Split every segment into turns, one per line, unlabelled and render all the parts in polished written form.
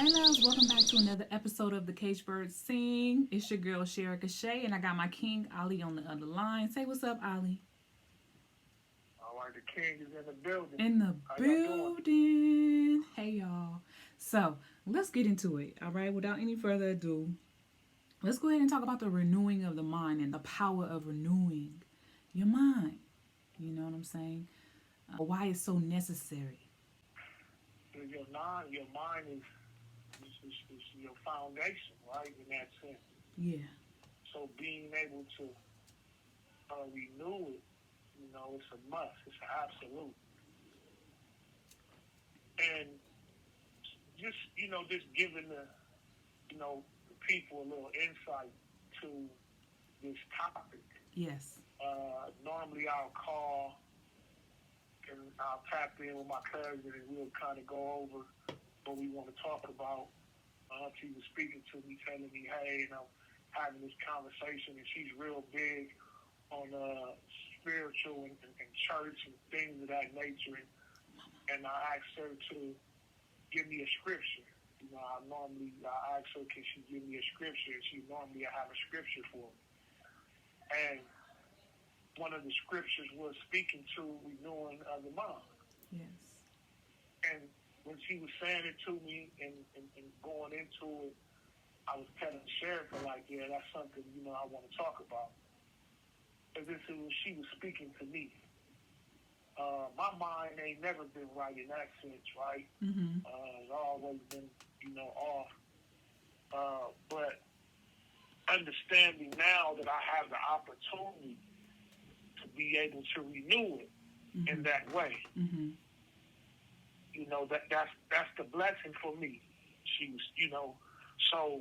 Hey loves, welcome back to another episode of the Cage Bird Sing. It's your girl Sherika Shay, and I got my king Ali on the other line. Say what's up, Ali.
All right, the king is in the building.
In the
How y'all doing?
building. Hey y'all. So let's get into it. All right, without any further ado, let's go ahead and talk about the renewing of the mind and the power of renewing your mind. You know what I'm saying? Why it's so necessary.
Your mind is your foundation, right? In that sense.
Yeah.
So being able to renew it, it's a must. It's an absolute. And just giving the people a little insight to this topic.
Yes.
Normally I'll call and I'll tap in with my cousin and we'll kind of go over what we want to talk about. She was speaking to me, telling me, hey, having this conversation, and she's real big on spiritual and church and things of that nature. And I asked her to give me a scripture. I ask her, can she give me a scripture? And she normally I have a scripture for me. And one of the scriptures was speaking to renewing of the mind.
Yes.
And when she was saying it to me and going into it, I was telling Sheriff, like, yeah, that's something, I want to talk about. As if she was speaking to me. My mind ain't never been right in that sense, right?
Mm-hmm.
It's always been, off. But understanding now that I have the opportunity to be able to renew it in that way.
Mm-hmm.
That's the blessing for me. She was, so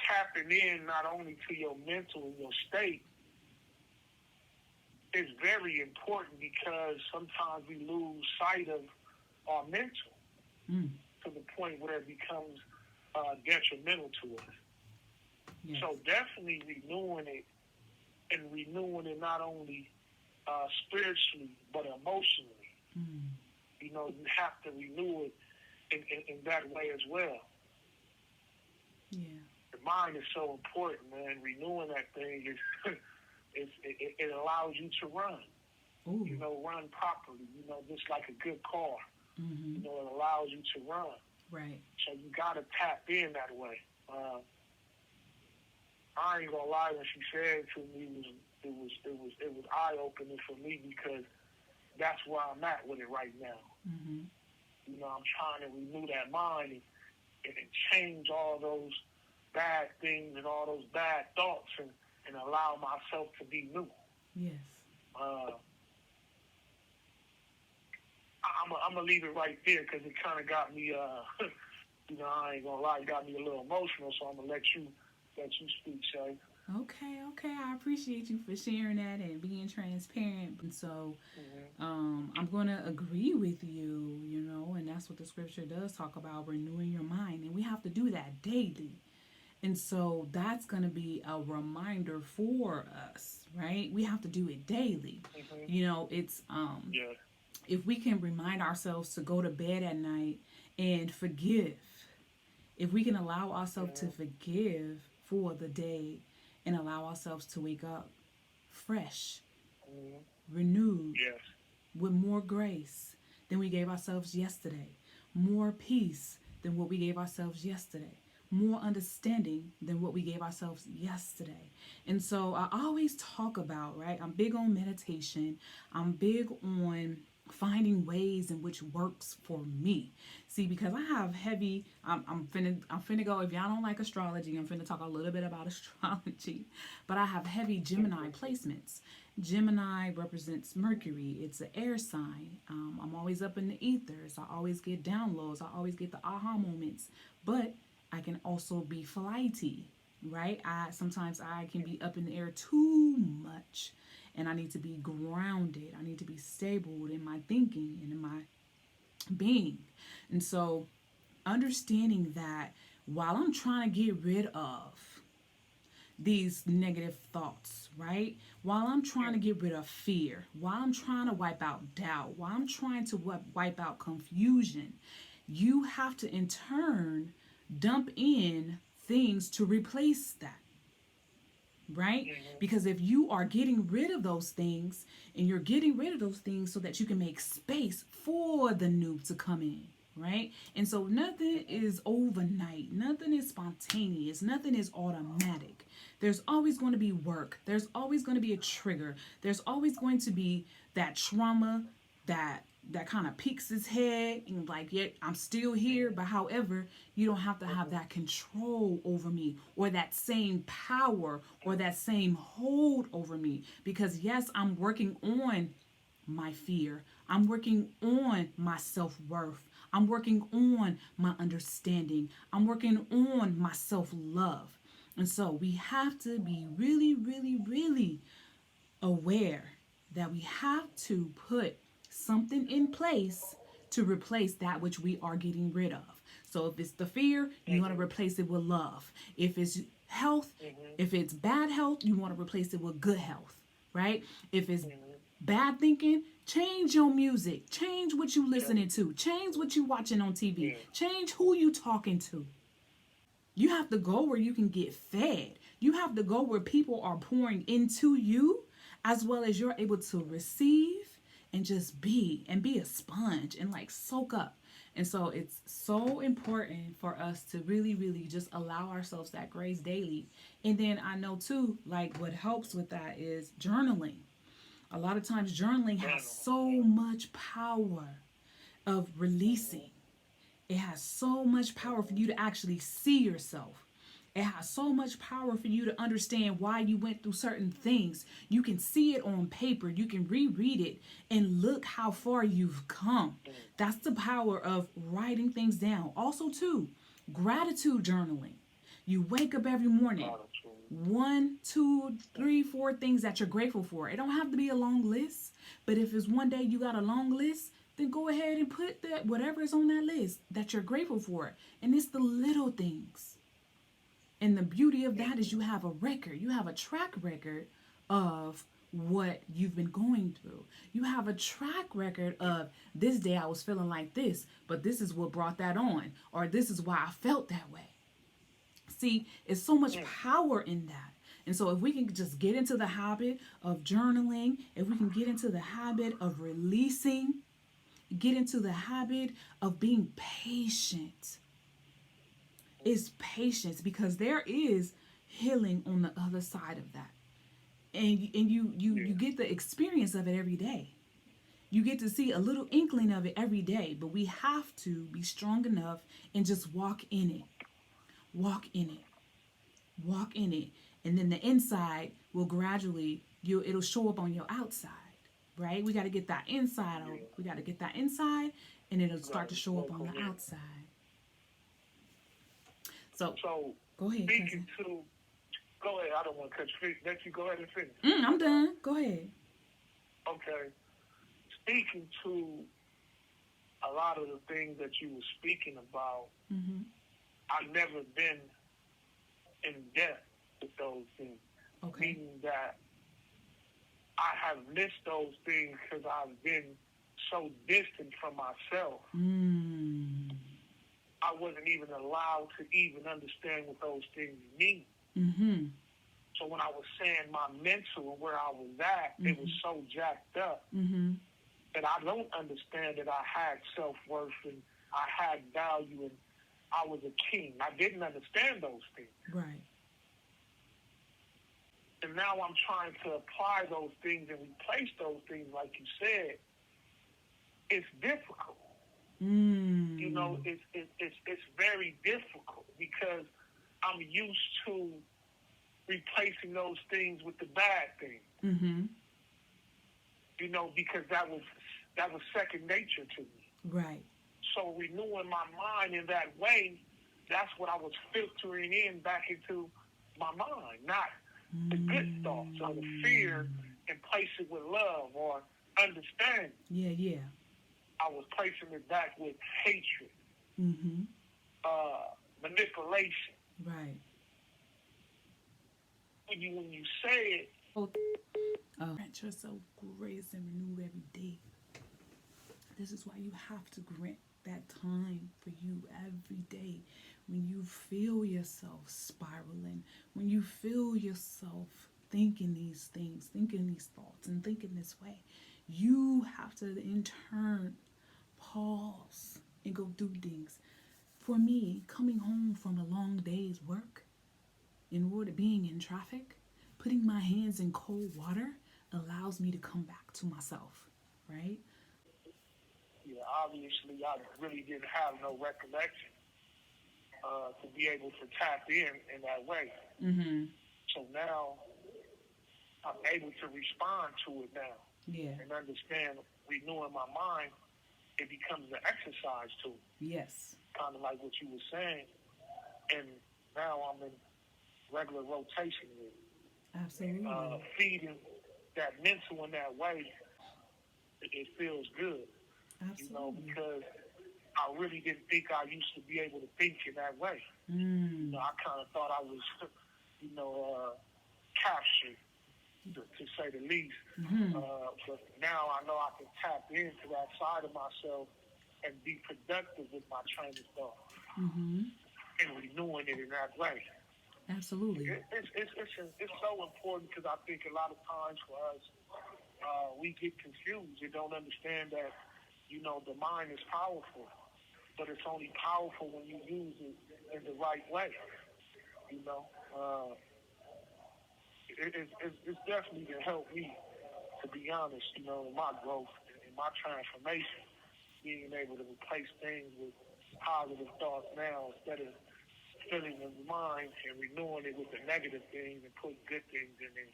tapping in not only to your mental and your state is very important because sometimes we lose sight of our mental to the point where it becomes detrimental to us.
Yes.
So definitely renewing it and renewing it not only spiritually but emotionally. You have to renew it in that way as well.
Yeah.
The mind is so important, man. Renewing that thing it allows you to run.
Ooh.
Run properly. Just like a good car.
Mm-hmm.
It allows you to run.
Right.
So you gotta tap in that way. I ain't gonna lie, when she said it to me, it was eye opening for me because that's where I'm at with it right now.
Mm-hmm.
I'm trying to renew that mind and change all those bad things and all those bad thoughts and allow myself to be new.
Yes.
I'm gonna leave it right there because it kind of got me. I ain't gonna lie, it got me a little emotional. So I'm gonna let you speak, Shay.
Okay. I appreciate you for sharing that and being transparent. And so, I'm gonna agree with you. And that's what the scripture does talk about, renewing your mind, and we have to do that daily. And so that's going to be a reminder for us, right? We have to do it daily. It's
Yeah.
if we can remind ourselves to go to bed at night and forgive, if we can allow ourselves to forgive for the day and allow ourselves to wake up fresh, renewed,
Yes.
with more grace than we gave ourselves yesterday, more peace than what we gave ourselves yesterday, more understanding than what we gave ourselves yesterday. And so I always talk about, right? I'm big on meditation. I'm big on finding ways in which works for me. See, because I have heavy, I'm finna go, if y'all don't like astrology, I'm finna talk a little bit about astrology, but I have heavy Gemini placements. Gemini represents Mercury. It's an air sign. I'm always up in the ethers. I always get downloads. I always get the aha moments. But I can also be flighty, right? Sometimes I can be up in the air too much, and I need to be grounded. I need to be stable in my thinking and in my being. And so understanding that while I'm trying to get rid of these negative thoughts, right? While I'm trying to get rid of fear, while I'm trying to wipe out doubt, while I'm trying to wipe out confusion, you have to in turn dump in things to replace that, right? Because if you are getting rid of those things, and you're getting rid of those things so that you can make space for the new to come in, right? And so nothing is overnight, nothing is spontaneous, nothing is automatic. There's always going to be work, there's always going to be a trigger, there's always going to be that trauma that kind of peeks its head and like, yeah, I'm still here, but however, you don't have to have that control over me or that same power or that same hold over me, because yes, I'm working on my fear, I'm working on my self-worth, I'm working on my understanding, I'm working on my self-love. And so we have to be really, really, really aware that we have to put something in place to replace that which we are getting rid of. So if it's the fear, you want to replace it with love. If it's health, if it's bad health, you want to replace it with good health, right? If it's bad thinking, change your music, change what you listening to, change what you watching on TV, change who you talking to. You have to go where you can get fed. You have to go where people are pouring into you, as well as you're able to receive and just be a sponge and like soak up. And so it's so important for us to really, really just allow ourselves that grace daily. And then I know too, like what helps with that is journaling. A lot of times journaling has so much power of releasing. It has so much power for you to actually see yourself. It has so much power for you to understand why you went through certain things. You can see it on paper. You can reread it and look how far you've come. That's the power of writing things down. Also, too, gratitude journaling. You wake up every morning. 1, 2, 3, 4 things that you're grateful for. It don't have to be a long list. But if it's one day you got a long list, then go ahead and put that whatever is on that list that you're grateful for. And it's the little things. And the beauty of that is you have a record. You have a track record of what you've been going through. You have a track record of this day I was feeling like this, but this is what brought that on. Or this is why I felt that way. See, it's so much power in that. And so if we can just get into the habit of journaling, if we can get into the habit of releasing, get into the habit of being patient. It's patience, because there is healing on the other side of that. And you get the experience of it every day. You get to see a little inkling of it every day, but we have to be strong enough and just walk in it. Walk in it. Walk in it. And then the inside will gradually, it'll show up on your outside, right? We got to get that inside out. We got to get that inside, and it'll start to show up on the outside. So go ahead,
speaking cousin. Go ahead. I don't want to cut you. Let you go ahead and finish.
I'm done. Go ahead.
Okay. Speaking to a lot of the things that you were speaking about, I've never been in depth with those things. Okay. Meaning that I have missed those things because I've been so distant from myself. I wasn't even allowed to even understand what those things mean. So when I was saying my mental and where I was at, it was so jacked up that I don't understand that I had self-worth and I had value and I was a king. I didn't understand those things.
Right.
And now I'm trying to apply those things and replace those things, like you said. It's difficult. You know, it's very difficult because I'm used to replacing those things with the bad things. You know, because that was second nature to me.
Right.
So renewing my mind in that way, that's what I was filtering in back into my mind, not the good thoughts or the fear, and place it with love or understanding.
Yeah.
I was placing it back with hatred, manipulation.
Right.
When you say it,
grant yourself grace and renew every day. This is why you have to grant that time for you every day. When you feel yourself spiraling, when you feel yourself thinking these things, thinking these thoughts, and thinking this way, you have to in turn pause and go do things. For me, coming home from a long day's work, in order being in traffic, putting my hands in cold water allows me to come back to myself, right?
Yeah, obviously, I really didn't have no recollection to be able to tap in that way.
Mm-hmm.
So now I'm able to respond to it now
Yeah.
and understand, renewing my mind, it becomes an exercise tool,
Yes.
kind of like what you were saying. And now I'm in regular rotation with it.
Absolutely.
Feeding that mental in that way, it feels good,
Absolutely.
because I really didn't think I used to be able to think in that way. I kind of thought I was, captured, to say the least.
Mm-hmm.
But now I know I can tap into that side of myself and be productive with my train of thought
Mm-hmm.
and renewing it in that way.
Absolutely.
It's so important, because I think a lot of times for us, we get confused and don't understand that, the mind is powerful, but it's only powerful when you use it in the right way. You know, it's definitely to help me, to be honest, in my growth, in my transformation, being able to replace things with positive thoughts now instead of filling the mind and renewing it with the negative things and putting good things in it.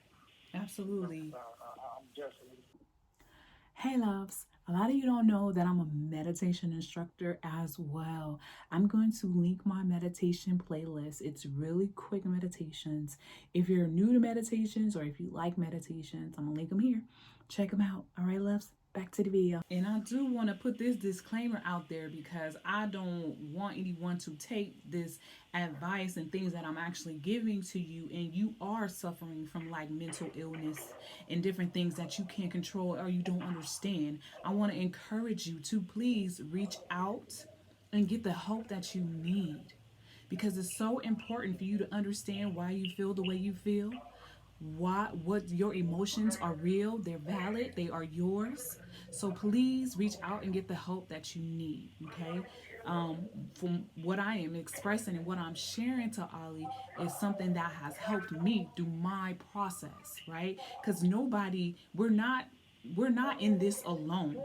Absolutely.
I'm definitely.
Hey, loves. A lot of you don't know that I'm a meditation instructor as well. I'm going to link my meditation playlist. It's really quick meditations. If you're new to meditations or if you like meditations, I'm going to link them here. Check them out. All right, loves. Back to the video. And I do want to put this disclaimer out there because I don't want anyone to take this advice and things that I'm actually giving to you and you are suffering from like mental illness and different things that you can't control or you don't understand. I want to encourage you to please reach out and get the help that you need because it's so important for you to understand why you feel the way you feel, what your emotions are real, they're valid, they are yours. So please reach out and get the help that you need. Okay. From what I am expressing and what I'm sharing to Ali is something that has helped me through my process, right? Because we're not in this alone.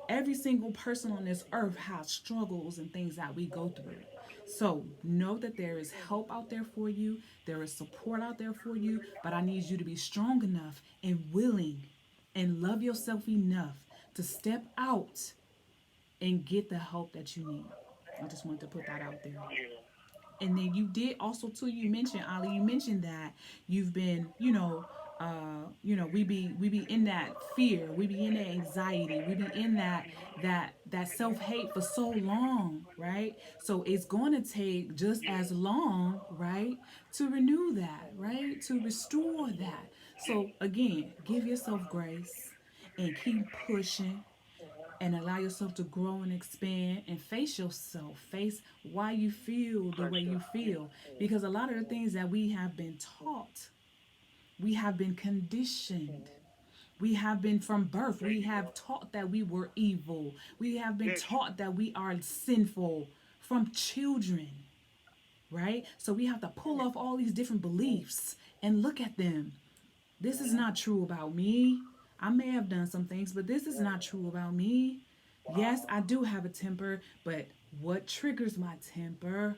Every single person on this earth has struggles and things that we go through. So know that there is help out there for you, there is support out there for you, but I need you to be strong enough and willing and love yourself enough to step out and get the help that you need. I just want to put that out there.
Yeah.
And then you did also too, you mentioned, Ali, you mentioned that you've been, we be in that fear, we be in that anxiety, we be in that self-hate for so long, right? So it's going to take just as long, right, to renew that, right, to restore that. So again, give yourself grace and keep pushing and allow yourself to grow and expand and face yourself, face why you feel the way you feel, because a lot of the things that we have been taught, we have been conditioned, we have been from birth,
There
we
you
have
go.
taught that we were evil, we have been
Yes.
taught that we are sinful from children, right? So we have to pull off all these different beliefs and look at them. This is not true about me. I may have done some things, but this is not true about me. Yes, I do have a temper, but what triggers my temper?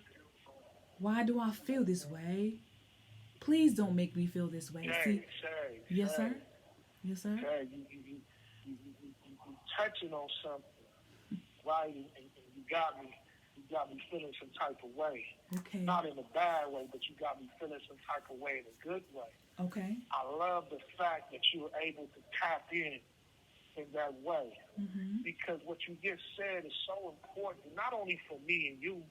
Why do I feel this way? Please don't make me feel this way. See, yes, sir. Yes, sir.
You touching on something, right? And you got me feeling some type of way.
Okay.
Not in a bad way, but you got me feeling some type of way in a good way.
Okay.
I love the fact that you were able to tap in that way, because what you just said is so important, not only for me and you,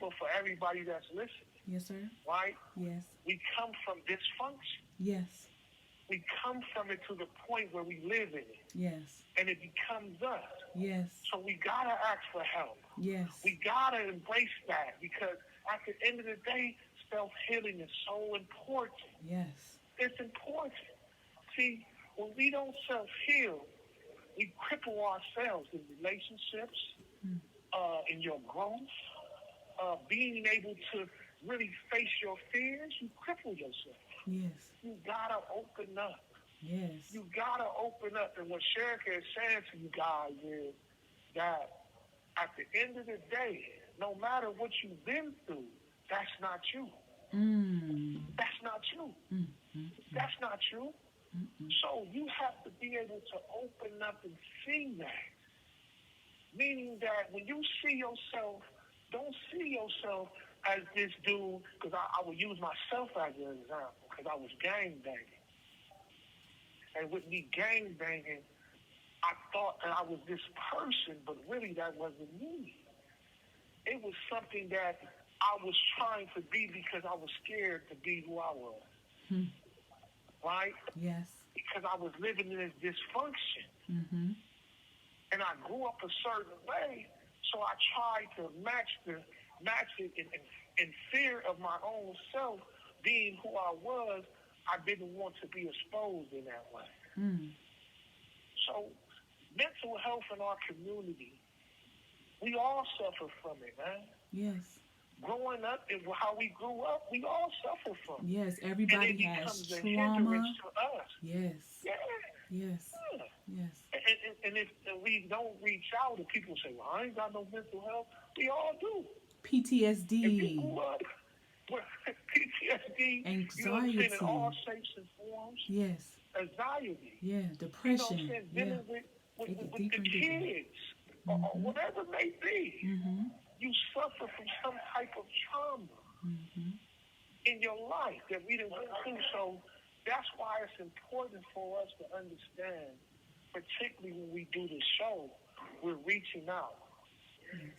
but for everybody that's listening.
Yes, sir.
Right?
Yes.
We come from dysfunction.
Yes.
we come from it to the point where we live in it,
Yes.
and it becomes us.
Yes.
So we gotta ask for help.
Yes.
We gotta embrace that, because at the end of the day, self-healing is so important.
Yes.
It's important. See, when we don't self-heal, we cripple ourselves in relationships, in your growth, being able to really face your fears. You cripple yourself.
Yes.
You gotta open up.
Yes.
You gotta open up. And what Sherika is saying to you guys is that at the end of the day, no matter what you've been through, that's not you. That's not you. That's not you. So you have to be able to open up and see that. Meaning that when you see yourself, don't see yourself as this dude, because I would use myself as an example, because I was gang banging. And with me gang banging, I thought that I was this person, but really that wasn't me. It was something that I was trying to be because I was scared to be who I was. Right?
Yes.
Because I was living in this dysfunction. And I grew up a certain way, so I tried to match it in fear of my own self being who I was. I didn't want to be exposed in that way. So mental health in our community, we all suffer from it, man.
Yes.
Growing up and how we grew up, we all suffer from it.
Yes. Everybody
and it
has
becomes
trauma.
A hindrance to us.
Yes.
Yeah.
Yes.
Yeah.
Yes.
And if we don't reach out and people say, well, I ain't got no mental health, we all do.
PTSD.
If you grew up with PTSD,
anxiety.
You know what I'm saying, in all shapes and forms.
Yes.
Anxiety.
Yeah. Depression.
You know what I'm saying? Dealing with the
deeper.
kids or whatever it may be. You suffer from some type of trauma in your life that we didn't go through. So that's why it's important for us to understand, particularly when we do the show, we're reaching out.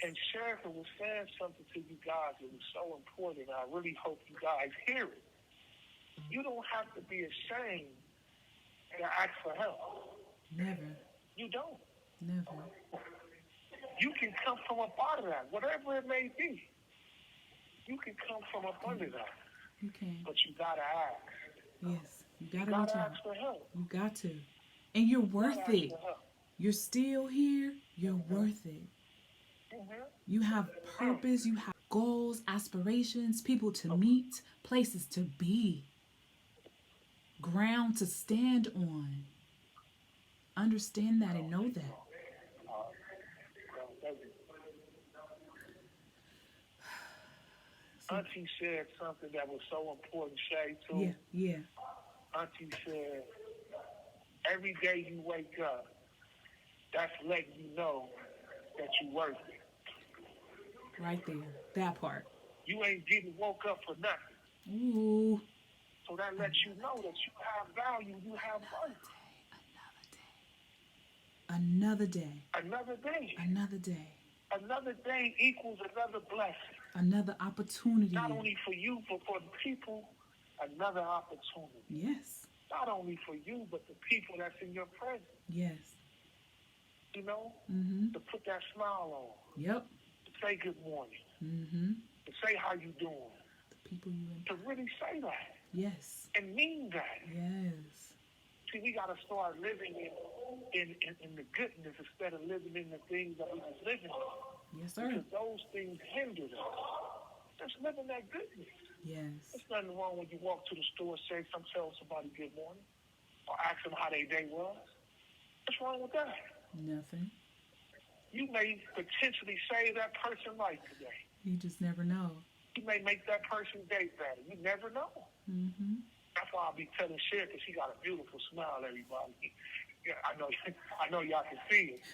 And Sherika was saying something to you guys that was so important. I really hope you guys hear it. You don't have to be ashamed to ask for help.
Never.
You don't.
Never.
You can come from up out of that, whatever it may be. You can come from up under that.
You can.
But you gotta ask.
Yes. You gotta reach out.
Ask for help.
You got to. And you're worth it. You're still here. You're worth it. You have purpose. You have goals, aspirations, people to meet, places to be, ground to stand on. Understand that and know that.
Auntie said something that was so important, Shay, too.
Yeah.
Auntie said, every day you wake up, that's letting you know that you're worth it.
Right there. That part.
You ain't getting woke up for nothing.
Ooh.
So that lets you know that you have value, you have worth.
Another day.
Another day.
Another day.
Another day equals another blessing.
Another opportunity.
Not only for you, but for the people, another opportunity.
Yes.
Not only for you, but the people that's in your presence.
Yes.
You know?
Mm-hmm.
To put that smile on.
Yep.
To say good morning.
Mm-hmm.
To say how you doing.
The people you in.
To really say that.
Yes.
And mean that.
Yes.
See, we got to start living in the goodness instead of living in the things that we was living in.
Yes, sir.
Because those things hinder us. Just living that goodness.
Yes.
There's nothing wrong when you walk to the store, tell somebody good morning, or ask them how their day was. What's wrong with that?
Nothing.
You may potentially save that person's life today.
You just never know.
You may make that person's day better. You never know.
Mm-hmm.
That's why I'll be telling Cher, because she got a beautiful smile, everybody. Yeah, I know y'all can see it.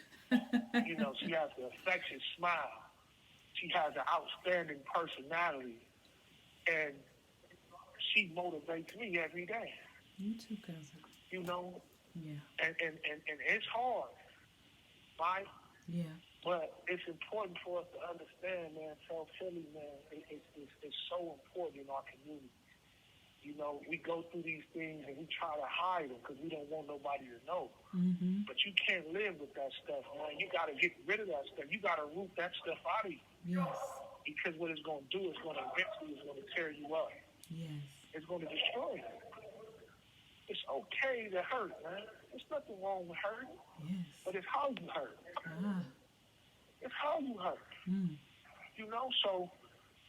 You know, she has an infectious smile. She has an outstanding personality. And she motivates me every day.
You too, cousin.
You know?
Yeah.
And it's hard, right?
Yeah.
But it's important for us to understand, man, self-healing, man, it's so important in our community. You know, we go through these things and we try to hide them because we don't want nobody to know.
Mm-hmm.
But you can't live with that stuff, man. You got to get rid of that stuff. You got to root that stuff out of you.
Yes.
Because what it's going to do is going to eventually tear you up.
Yes.
It's going to destroy you. It's okay to hurt, man. There's nothing wrong with hurting.
Yes.
But it's how you hurt.
Ah.
It's how you hurt.
Mm.
You know, so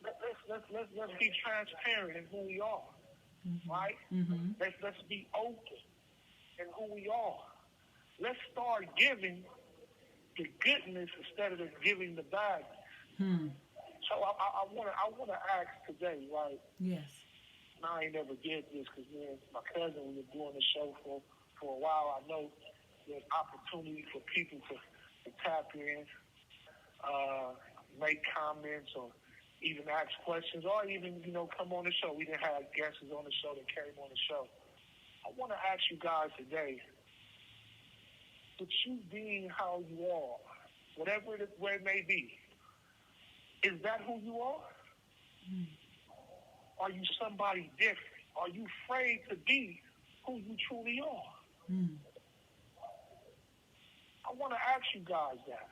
let's be transparent in who we are.
Mm-hmm.
Right?
Mm-hmm.
Let's be open in who we are. Let's start giving the goodness instead of giving the badness.
Hmm.
So I wanna ask today, right?
Yes.
Now I ain't never did this because me and my cousin, we were doing the show for a while. I know there's opportunity for people to tap in, make comments, or even ask questions, or even, you know, come on the show. We didn't have guests on the show that came on the show. I want to ask you guys today, with you being how you are, whatever where it may be, is that who you are?
Mm.
Are you somebody different? Are you afraid to be who you truly are?
Mm.
I want to ask you guys that.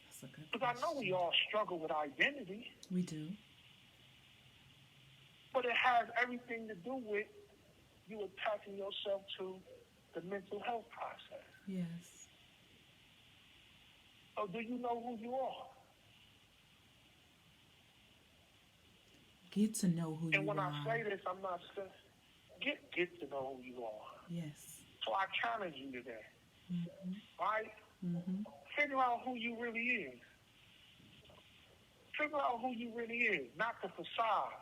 That's a good
Because I know we all struggle with identity.
We do.
But it has everything to do with you attaching yourself to the mental health process.
Yes.
So do you know who you are?
Get to know who you are.
And when I say this, I'm not saying get to know who you are.
Yes.
So I challenge you today.
Mm-hmm.
Right?
Mm-hmm.
Figure out who you really is. Figure out who you really is, not the facade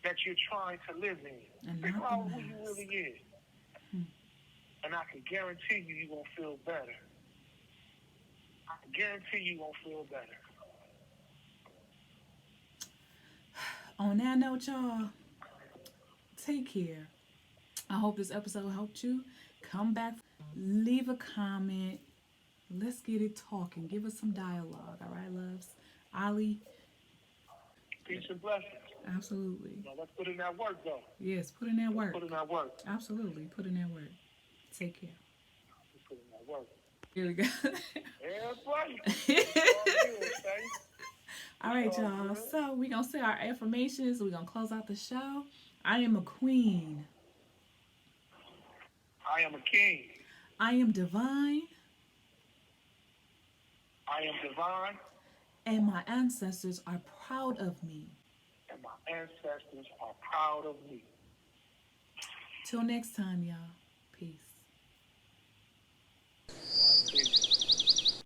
that you're trying to live in.
And
figure
not
out
the
who you
mask.
really is. And I can guarantee you're going to feel better. I can guarantee you're going to feel better.
On that note, y'all, take care. I hope this episode helped you. Come back, leave a comment. Let's get it talking. Give us some dialogue. All right, loves? Ali?
Peace and blessings.
Absolutely.
Now let's put in that work, though.
Yes, put in that work.
Put in that work.
Absolutely. Put in that work. Take care.
Let's put in that work.
Here we go.
Yeah, right.
All right, y'all. So we're going to say our affirmations. We're going to close out the show. I am a queen.
I am a king.
I am divine.
I am divine.
And my ancestors are proud of me.
And my ancestors are proud of me.
Till next time, y'all. Peace.
Peace.